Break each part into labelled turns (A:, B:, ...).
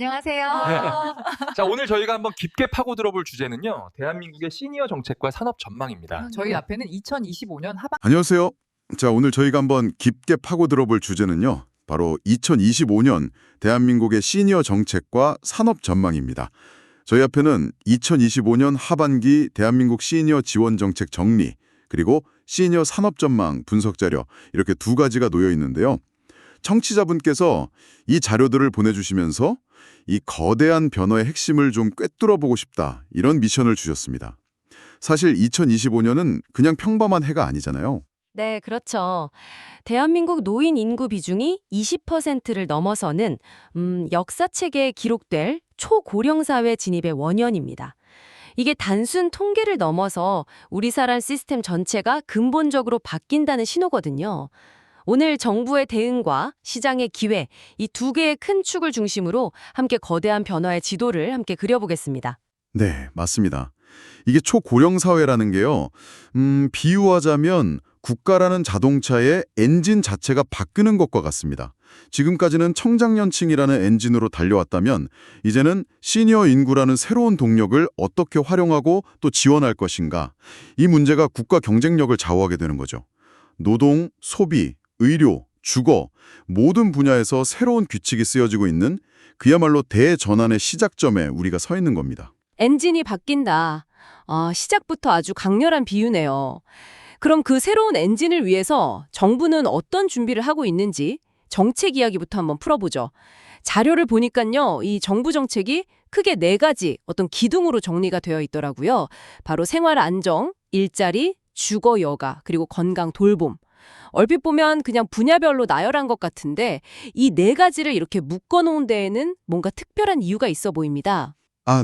A: 안녕하세요.
B: 자, 오늘 저희가 한번 깊게 파고들어 볼 주제는요. 대한민국의 시니어 정책과 산업 전망입니다.
A: 저희 앞에는 2025년 하반
C: 안녕하세요. 자, 오늘 저희가 한번 깊게 파고들어 볼 주제는요. 바로 2025년 대한민국의 시니어 정책과 산업 전망입니다. 저희 앞에는 2025년 하반기 대한민국 시니어 지원 정책 정리, 그리고 시니어 산업 전망 분석 자료 이렇게 두 가지가 놓여 있는데요. 청취자분께서 이 자료들을 보내주시면서 이 거대한 변화의 핵심을 좀 꿰뚫어 보고 싶다, 이런 미션을 주셨습니다. 사실 2025년은 그냥 평범한 해가 아니잖아요.
D: 네, 그렇죠. 대한민국 노인 인구 비중이 20%를 넘어서는 역사책에 기록될 초고령 사회 진입의 원년입니다. 이게 단순 통계를 넘어서 우리 사람 시스템 전체가 근본적으로 바뀐다는 신호거든요. 오늘 정부의 대응과 시장의 기회, 이 두 개의 큰 축을 중심으로 함께 거대한 변화의 지도를 함께 그려보겠습니다.
C: 네, 맞습니다. 이게 초고령 사회라는 게요. 비유하자면 국가라는 자동차의 엔진 자체가 바뀌는 것과 같습니다. 지금까지는 청장년층이라는 엔진으로 달려왔다면 이제는 시니어 인구라는 새로운 동력을 어떻게 활용하고 또 지원할 것인가. 이 문제가 국가 경쟁력을 좌우하게 되는 거죠. 노동, 소비, 의료, 주거 모든 분야에서 새로운 규칙이 쓰여지고 있는 그야말로 대전환의 시작점에 우리가 서 있는 겁니다.
D: 엔진이 바뀐다. 시작부터 아주 강렬한 비유네요. 그럼 그 새로운 엔진을 위해서 정부는 어떤 준비를 하고 있는지 정책 이야기부터 한번 풀어보죠. 자료를 보니까요, 이 정부 정책이 크게 네 가지 어떤 기둥으로 정리가 되어 있더라고요. 바로 생활 안정, 일자리, 주거 여가, 그리고 건강 돌봄. 얼핏 보면 그냥 분야별로 나열한 것 같은데 이 네 가지를 이렇게 묶어놓은 데에는 뭔가 특별한 이유가 있어 보입니다.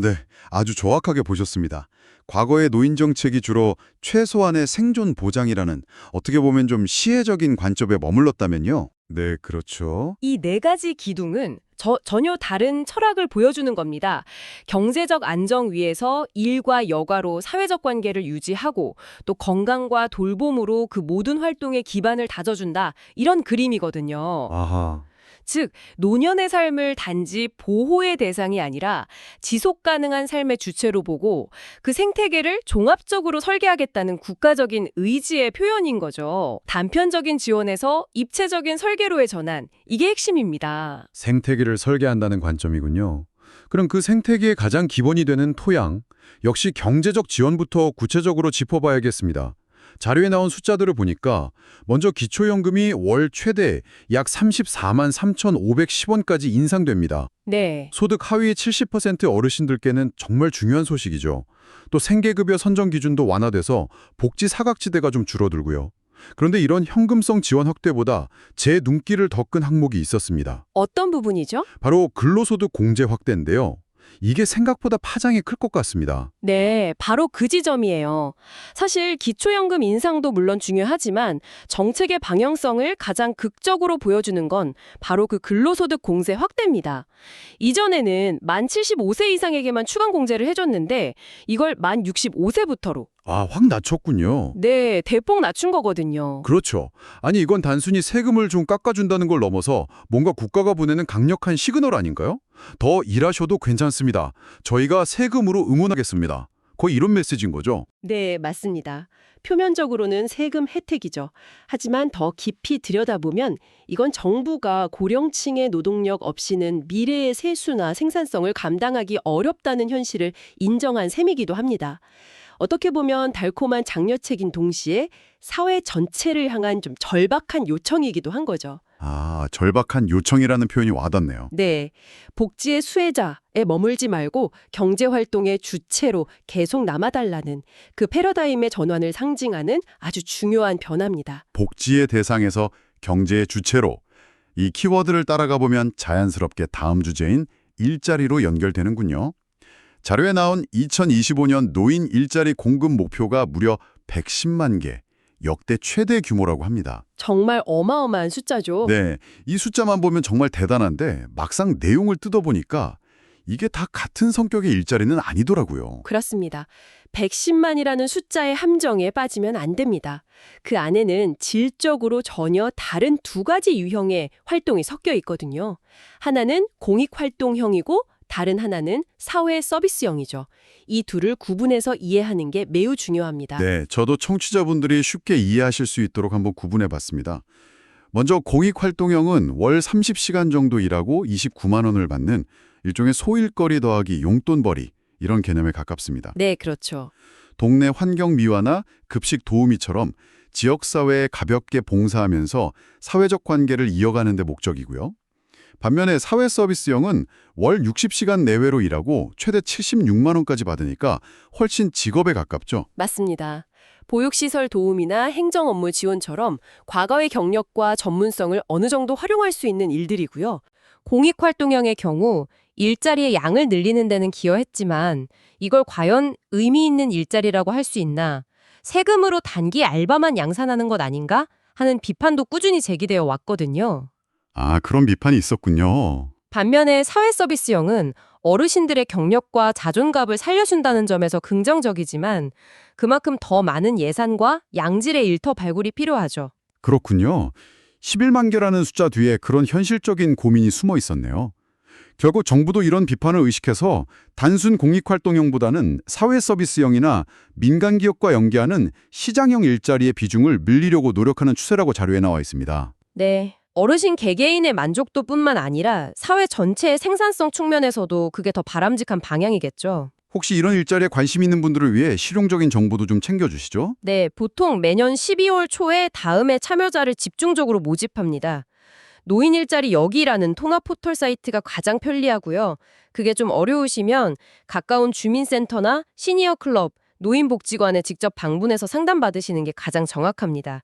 C: 네. 아주 정확하게 보셨습니다. 과거의 노인 정책이 주로 최소한의 생존 보장이라는 어떻게 보면 좀 시혜적인 관점에 머물렀다면요. 네, 그렇죠.
D: 이 네 가지 기둥은 전혀 다른 철학을 보여주는 겁니다. 경제적 안정 위에서 일과 여가로 사회적 관계를 유지하고 또 건강과 돌봄으로 그 모든 활동의 기반을 다져준다. 이런 그림이거든요.
C: 아하.
D: 즉, 노년의 삶을 단지 보호의 대상이 아니라 지속 가능한 삶의 주체로 보고 그 생태계를 종합적으로 설계하겠다는 국가적인 의지의 표현인 거죠. 단편적인 지원에서 입체적인 설계로의 전환, 이게 핵심입니다.
E: 생태계를 설계한다는 관점이군요. 그럼 그 생태계의 가장 기본이 되는 토양, 역시 경제적 지원부터 구체적으로 짚어봐야겠습니다. 자료에 나온 숫자들을 보니까 먼저 기초연금이 월 최대 약 34만 3,510원까지 인상됩니다.
D: 네.
E: 소득 하위 70% 어르신들께는 정말 중요한 소식이죠. 또 생계급여 선정 기준도 완화돼서 복지 사각지대가 좀 줄어들고요. 그런데 이런 현금성 지원 확대보다 제 눈길을 더 끈 항목이 있었습니다.
D: 어떤 부분이죠?
E: 바로 근로소득 공제 확대인데요. 이게 생각보다 파장이 클 것 같습니다.
D: 네, 바로 그 지점이에요. 사실 기초연금 인상도 물론 중요하지만 정책의 방향성을 가장 극적으로 보여주는 건 바로 그 근로소득 공제 확대입니다. 이전에는 만 75세 이상에게만 추가 공제를 해줬는데 이걸 만 65세부터로
E: 확 낮췄군요.
D: 네, 대폭 낮춘 거거든요.
E: 그렇죠. 아니 이건 단순히 세금을 좀 깎아준다는 걸 넘어서 뭔가 국가가 보내는 강력한 시그널 아닌가요? 더 일하셔도 괜찮습니다. 저희가 세금으로 응원하겠습니다. 거의 이런 메시지인 거죠.
F: 네, 맞습니다. 표면적으로는 세금 혜택이죠. 하지만 더 깊이 들여다보면 이건 정부가 고령층의 노동력 없이는 미래의 세수나 생산성을 감당하기 어렵다는 현실을 인정한 셈이기도 합니다. 어떻게 보면 달콤한 장려책인 동시에 사회 전체를 향한 좀 절박한 요청이기도 한 거죠.
C: 절박한 요청이라는 표현이 와닿네요.
F: 네, 복지의 수혜자에 머물지 말고 경제활동의 주체로 계속 남아달라는 그 패러다임의 전환을 상징하는 아주 중요한 변화입니다.
C: 복지의 대상에서 경제의 주체로, 이 키워드를 따라가 보면 자연스럽게 다음 주제인 일자리로 연결되는군요. 자료에 나온 2025년 노인 일자리 공급 목표가 무려 110만 개, 역대 최대 규모라고 합니다.
F: 정말 어마어마한 숫자죠.
C: 네, 이 숫자만 보면 정말 대단한데 막상 내용을 뜯어보니까 이게 다 같은 성격의 일자리는 아니더라고요.
F: 그렇습니다. 110만이라는 숫자의 함정에 빠지면 안 됩니다. 그 안에는 질적으로 전혀 다른 두 가지 유형의 활동이 섞여 있거든요. 하나는 공익활동형이고 다른 하나는 사회 서비스형이죠. 이 둘을 구분해서 이해하는 게 매우 중요합니다.
C: 네, 저도 청취자분들이 쉽게 이해하실 수 있도록 한번 구분해 봤습니다. 먼저 공익활동형은 월 30시간 정도 일하고 29만 원을 받는 일종의 소일거리 더하기 용돈벌이 이런 개념에 가깝습니다.
F: 네, 그렇죠.
C: 동네 환경 미화나 급식 도우미처럼 지역사회에 가볍게 봉사하면서 사회적 관계를 이어가는 데 목적이고요. 반면에 사회 서비스형은 월 60시간 내외로 일하고 최대 76만 원까지 받으니까 훨씬 직업에 가깝죠.
F: 맞습니다. 보육시설 도움이나 행정 업무 지원처럼 과거의 경력과 전문성을 어느 정도 활용할 수 있는 일들이고요.
D: 공익활동형의 경우 일자리의 양을 늘리는 데는 기여했지만 이걸 과연 의미 있는 일자리라고 할 수 있나? 세금으로 단기 알바만 양산하는 것 아닌가? 하는 비판도 꾸준히 제기되어 왔거든요.
C: 아, 그런 비판이 있었군요.
D: 반면에 사회서비스형은 어르신들의 경력과 자존감을 살려준다는 점에서 긍정적이지만 그만큼 더 많은 예산과 양질의 일터 발굴이 필요하죠.
C: 그렇군요. 11만 개라는 숫자 뒤에 그런 현실적인 고민이 숨어 있었네요. 결국 정부도 이런 비판을 의식해서 단순 공익활동형보다는 사회서비스형이나 민간기업과 연계하는 시장형 일자리의 비중을 늘리려고 노력하는 추세라고 자료에 나와 있습니다.
D: 네. 어르신 개개인의 만족도뿐만 아니라 사회 전체의 생산성 측면에서도 그게 더 바람직한 방향이겠죠.
C: 혹시 이런 일자리에 관심 있는 분들을 위해 실용적인 정보도 좀 챙겨주시죠.
D: 네, 보통 매년 12월 초에 다음에 참여자를 집중적으로 모집합니다. 노인 일자리 여기라는 통합 포털 사이트가 가장 편리하고요. 그게 좀 어려우시면 가까운 주민센터나 시니어 클럽, 노인복지관에 직접 방문해서 상담받으시는 게 가장 정확합니다.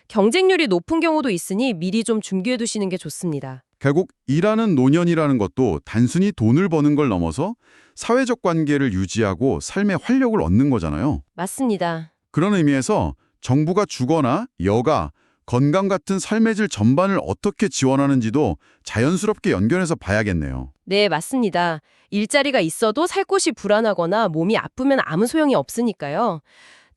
D: 경쟁률이 높은 경우도 있으니 미리 좀 준비해 두시는 게 좋습니다.
C: 결국 일하는 노년이라는 것도 단순히 돈을 버는 걸 넘어서 사회적 관계를 유지하고 삶의 활력을 얻는 거잖아요.
D: 맞습니다.
C: 그런 의미에서 정부가 주거나 여가, 건강 같은 삶의 질 전반을 어떻게 지원하는지도 자연스럽게 연결해서 봐야겠네요.
D: 네, 맞습니다. 일자리가 있어도 살 곳이 불안하거나 몸이 아프면 아무 소용이 없으니까요.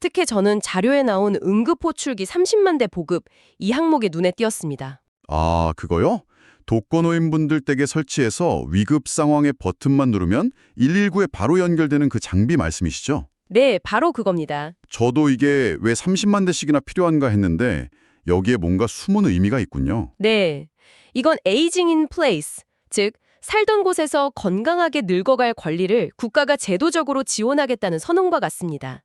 D: 특히 저는 자료에 나온 응급호출기 30만 대 보급 이 항목에 눈에 띄었습니다.
C: 아, 그거요? 독거노인분들 댁에 설치해서 위급 상황에 버튼만 누르면 119에 바로 연결되는 그 장비 말씀이시죠?
D: 네, 바로 그겁니다.
C: 저도 이게 왜 30만 대씩이나 필요한가 했는데 여기에 뭔가 숨은 의미가 있군요.
D: 네, 이건 에이징 인 플레이스, 즉 살던 곳에서 건강하게 늙어갈 권리를 국가가 제도적으로 지원하겠다는 선언과 같습니다.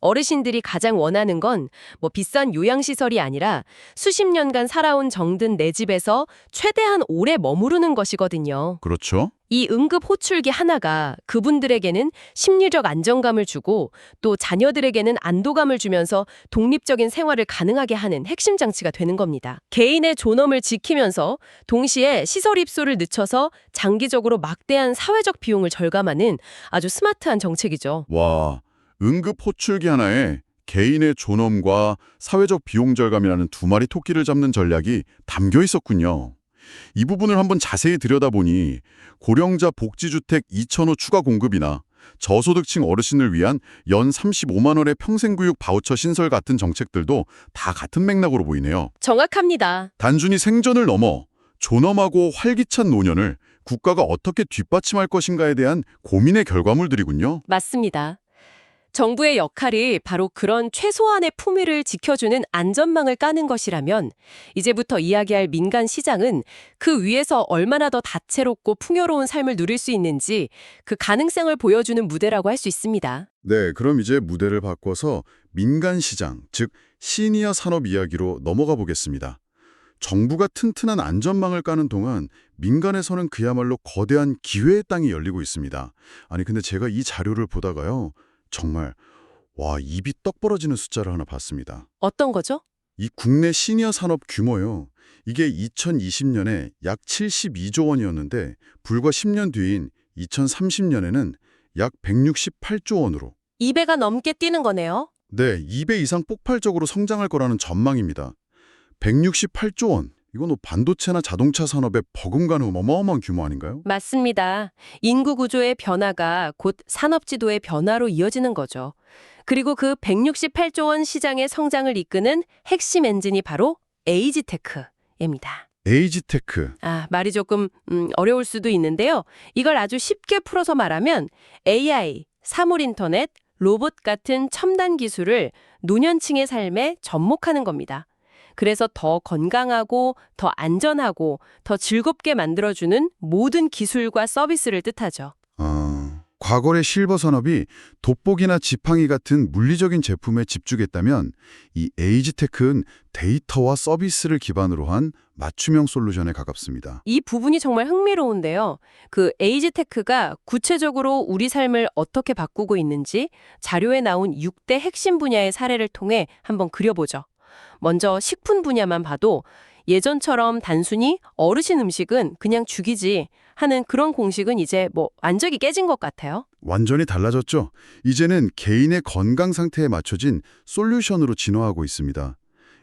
D: 어르신들이 가장 원하는 건 비싼 요양시설이 아니라 수십 년간 살아온 정든 내 집에서 최대한 오래 머무르는 것이거든요.
C: 그렇죠?
D: 이 응급 호출기 하나가 그분들에게는 심리적 안정감을 주고 또 자녀들에게는 안도감을 주면서 독립적인 생활을 가능하게 하는 핵심 장치가 되는 겁니다. 개인의 존엄을 지키면서 동시에 시설 입소를 늦춰서 장기적으로 막대한 사회적 비용을 절감하는 아주 스마트한 정책이죠.
C: 와, 응급 호출기 하나에 개인의 존엄과 사회적 비용 절감이라는 두 마리 토끼를 잡는 전략이 담겨 있었군요. 이 부분을 한번 자세히 들여다보니 고령자 복지주택 2,000호 추가 공급이나 저소득층 어르신을 위한 연 35만 원의 평생교육 바우처 신설 같은 정책들도 다 같은 맥락으로 보이네요.
D: 정확합니다.
C: 단순히 생전을 넘어 존엄하고 활기찬 노년을 국가가 어떻게 뒷받침할 것인가에 대한 고민의 결과물들이군요.
F: 맞습니다. 정부의 역할이 바로 그런 최소한의 품위를 지켜주는 안전망을 까는 것이라면 이제부터 이야기할 민간 시장은 그 위에서 얼마나 더 다채롭고 풍요로운 삶을 누릴 수 있는지 그 가능성을 보여주는 무대라고 할 수 있습니다.
C: 네, 그럼 이제 무대를 바꿔서 민간 시장, 즉 시니어 산업 이야기로 넘어가 보겠습니다. 정부가 튼튼한 안전망을 까는 동안 민간에서는 그야말로 거대한 기회의 땅이 열리고 있습니다. 아니 근데 제가 이 자료를 보다가요. 정말 입이 떡 벌어지는 숫자를 하나 봤습니다.
F: 어떤 거죠?
C: 이 국내 시니어 산업 규모요. 이게 2020년에 약 72조 원이었는데 불과 10년 뒤인 2030년에는 약 168조 원으로
F: 2배가 넘게 뛰는 거네요.
C: 네, 2배 이상 폭발적으로 성장할 거라는 전망입니다. 168조 원. 이건 뭐 반도체나 자동차 산업에 버금가는 어마어마한 규모 아닌가요?
F: 맞습니다. 인구 구조의 변화가 곧 산업 지도의 변화로 이어지는 거죠. 그리고 그 168조 원 시장의 성장을 이끄는 핵심 엔진이 바로 에이지테크입니다.
C: 에이지테크.
F: 말이 조금 어려울 수도 있는데요. 이걸 아주 쉽게 풀어서 말하면 AI, 사물인터넷, 로봇 같은 첨단 기술을 노년층의 삶에 접목하는 겁니다. 그래서 더 건강하고 더 안전하고 더 즐겁게 만들어주는 모든 기술과 서비스를 뜻하죠.
C: 과거의 실버 산업이 돋보기나 지팡이 같은 물리적인 제품에 집중했다면 이 에이지테크는 데이터와 서비스를 기반으로 한 맞춤형 솔루션에 가깝습니다.
F: 이 부분이 정말 흥미로운데요. 그 에이지테크가 구체적으로 우리 삶을 어떻게 바꾸고 있는지 자료에 나온 6대 핵심 분야의 사례를 통해 한번 그려보죠. 먼저 식품 분야만 봐도 예전처럼 단순히 어르신 음식은 그냥 죽이지 하는 그런 공식은 이제 완전히 깨진 것 같아요.
C: 완전히 달라졌죠. 이제는 개인의 건강 상태에 맞춰진 솔루션으로 진화하고 있습니다.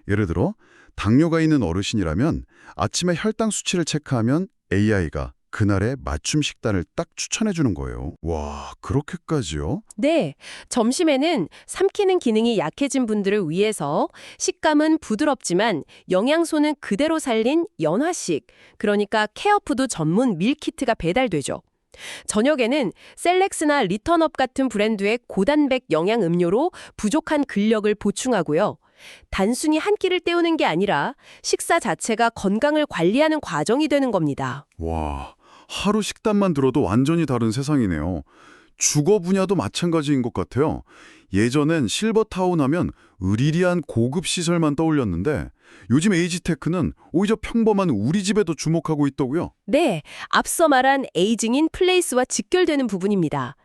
C: 예를 들어 당뇨가 있는 어르신이라면 아침에 혈당 수치를 체크하면 AI가 그날의 맞춤 식단을 딱 추천해 주는 거예요. 와, 그렇게까지요?
F: 네, 점심에는 삼키는 기능이 약해진 분들을 위해서 식감은 부드럽지만 영양소는 그대로 살린 연화식, 그러니까 케어푸드 전문 밀키트가 배달되죠. 저녁에는 셀렉스나 리턴업 같은 브랜드의 고단백 영양 음료로 부족한 근력을 보충하고요. 단순히 한 끼를 때우는 게 아니라 식사 자체가 건강을 관리하는 과정이 되는 겁니다.
C: 와, 하루 식단만 들어도 완전히 다른 세상이네요. 주거 분야도 마찬가지인 것 같아요. 예전엔 실버타운 하면 으리리한 고급 시설만 떠올렸는데 요즘 에이지테크는 오히려 평범한 우리 집에도 주목하고 있더고요.
F: 네, 앞서 말한 에이징인 플레이스와 직결되는 부분입니다.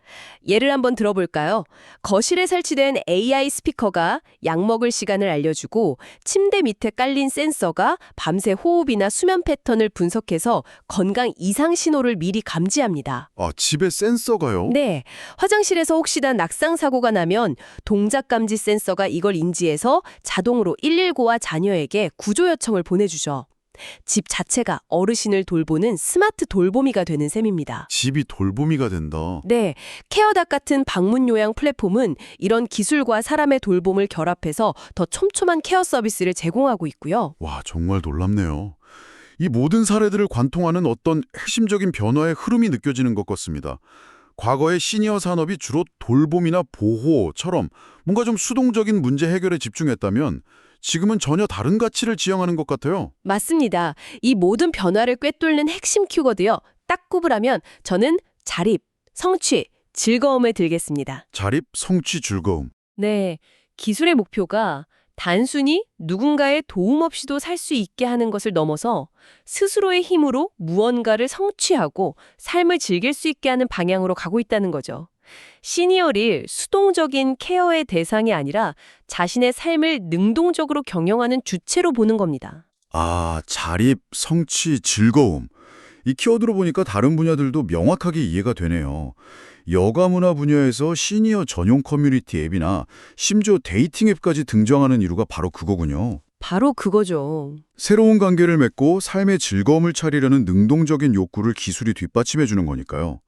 F: 예를 한번 들어볼까요? 거실에 설치된 AI 스피커가 약 먹을 시간을 알려주고 침대 밑에 깔린 센서가 밤새 호흡이나 수면 패턴을 분석해서 건강 이상 신호를 미리 감지합니다.
C: 집에 센서가요?
F: 네, 화장실에서 혹시나 낙상 사고가 나면 동작 감지 센서가 이걸 인지해서 자동으로 119와 자녀에게 구조 요청을 보내주죠. 집 자체가 어르신을 돌보는 스마트 돌보미가 되는 셈입니다.
C: 집이 돌보미가 된다.
F: 네, 케어닥 같은 방문 요양 플랫폼은 이런 기술과 사람의 돌봄을 결합해서 더 촘촘한 케어 서비스를 제공하고 있고요.
C: 와, 정말 놀랍네요. 이 모든 사례들을 관통하는 어떤 핵심적인 변화의 흐름이 느껴지는 것 같습니다. 과거의 시니어 산업이 주로 돌봄이나 보호처럼 뭔가 좀 수동적인 문제 해결에 집중했다면 지금은 전혀 다른 가치를 지향하는 것 같아요.
F: 맞습니다. 이 모든 변화를 꿰뚫는 핵심 키워드요. 딱 꼽으라면 저는 자립, 성취, 즐거움을 들겠습니다.
C: 자립, 성취, 즐거움.
F: 네, 기술의 목표가 단순히 누군가의 도움 없이도 살 수 있게 하는 것을 넘어서 스스로의 힘으로 무언가를 성취하고 삶을 즐길 수 있게 하는 방향으로 가고 있다는 거죠. 시니어를 수동적인 케어의 대상이 아니라 자신의 삶을 능동적으로 경영하는 주체로 보는 겁니다.
C: 자립, 성취, 즐거움. 이 키워드로 보니까 다른 분야들도 명확하게 이해가 되네요. 여가문화 분야에서 시니어 전용 커뮤니티 앱이나 심지어 데이팅 앱까지 등장하는 이유가 바로 그거군요.
F: 바로 그거죠.
C: 새로운 관계를 맺고 삶의 즐거움을 차리려는 능동적인 욕구를 기술이 뒷받침해 주는 거니까요.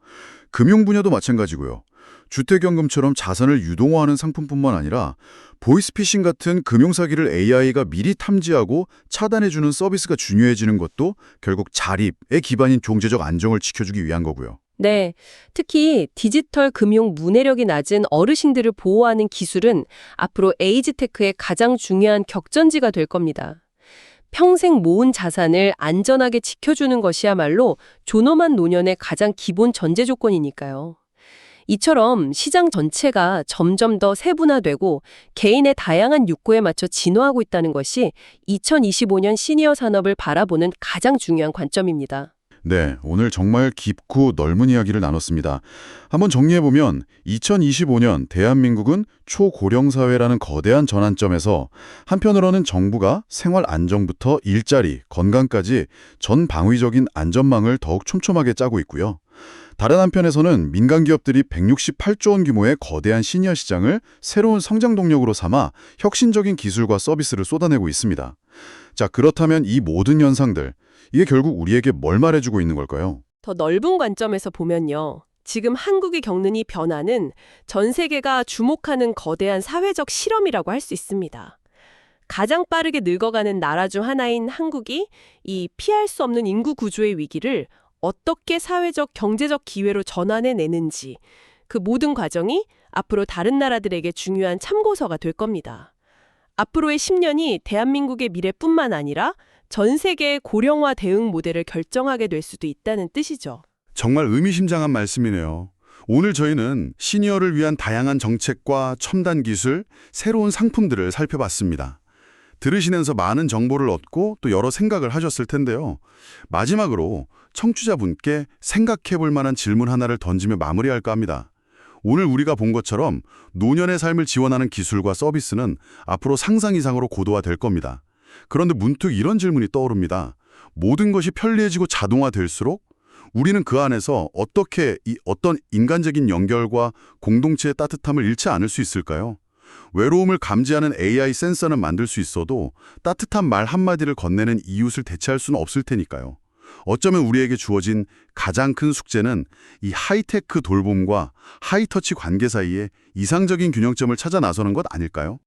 C: 금융 분야도 마찬가지고요. 주택연금처럼 자산을 유동화하는 상품뿐만 아니라 보이스피싱 같은 금융사기를 AI가 미리 탐지하고 차단해주는 서비스가 중요해지는 것도 결국 자립에 기반인 경제적 안정을 지켜주기 위한 거고요.
F: 네, 특히 디지털 금융 문해력이 낮은 어르신들을 보호하는 기술은 앞으로 에이지테크의 가장 중요한 격전지가 될 겁니다. 평생 모은 자산을 안전하게 지켜주는 것이야말로 존엄한 노년의 가장 기본 전제 조건이니까요. 이처럼 시장 전체가 점점 더 세분화되고 개인의 다양한 욕구에 맞춰 진화하고 있다는 것이 2025년 시니어 산업을 바라보는 가장 중요한 관점입니다.
C: 네, 오늘 정말 깊고 넓은 이야기를 나눴습니다. 한번 정리해보면 2025년 대한민국은 초고령 사회라는 거대한 전환점에서 한편으로는 정부가 생활 안정부터 일자리, 건강까지 전 방위적인 안전망을 더욱 촘촘하게 짜고 있고요. 다른 한편에서는 민간 기업들이 168조 원 규모의 거대한 시니어 시장을 새로운 성장 동력으로 삼아 혁신적인 기술과 서비스를 쏟아내고 있습니다.
E: 자, 그렇다면 이 모든 현상들, 이게 결국 우리에게 뭘 말해주고 있는 걸까요?
F: 더 넓은 관점에서 보면요. 지금 한국이 겪는 이 변화는 전 세계가 주목하는 거대한 사회적 실험이라고 할 수 있습니다. 가장 빠르게 늙어가는 나라 중 하나인 한국이 이 피할 수 없는 인구 구조의 위기를 어떻게 사회적, 경제적 기회로 전환해내는지 그 모든 과정이 앞으로 다른 나라들에게 중요한 참고서가 될 겁니다. 앞으로의 10년이 대한민국의 미래뿐만 아니라 전 세계의 고령화 대응 모델을 결정하게 될 수도 있다는 뜻이죠.
C: 정말 의미심장한 말씀이네요. 오늘 저희는 시니어를 위한 다양한 정책과 첨단 기술, 새로운 상품들을 살펴봤습니다. 들으시면서 많은 정보를 얻고 또 여러 생각을 하셨을 텐데요. 마지막으로 청취자분께 생각해 볼 만한 질문 하나를 던지며 마무리할까 합니다. 오늘 우리가 본 것처럼 노년의 삶을 지원하는 기술과 서비스는 앞으로 상상 이상으로 고도화될 겁니다. 그런데 문득 이런 질문이 떠오릅니다. 모든 것이 편리해지고 자동화될수록 우리는 그 안에서 어떻게 어떤 인간적인 연결과 공동체의 따뜻함을 잃지 않을 수 있을까요? 외로움을 감지하는 AI 센서는 만들 수 있어도 따뜻한 말 한마디를 건네는 이웃을 대체할 수는 없을 테니까요. 어쩌면 우리에게 주어진 가장 큰 숙제는 이 하이테크 돌봄과 하이터치 관계 사이에 이상적인 균형점을 찾아 나서는 것 아닐까요?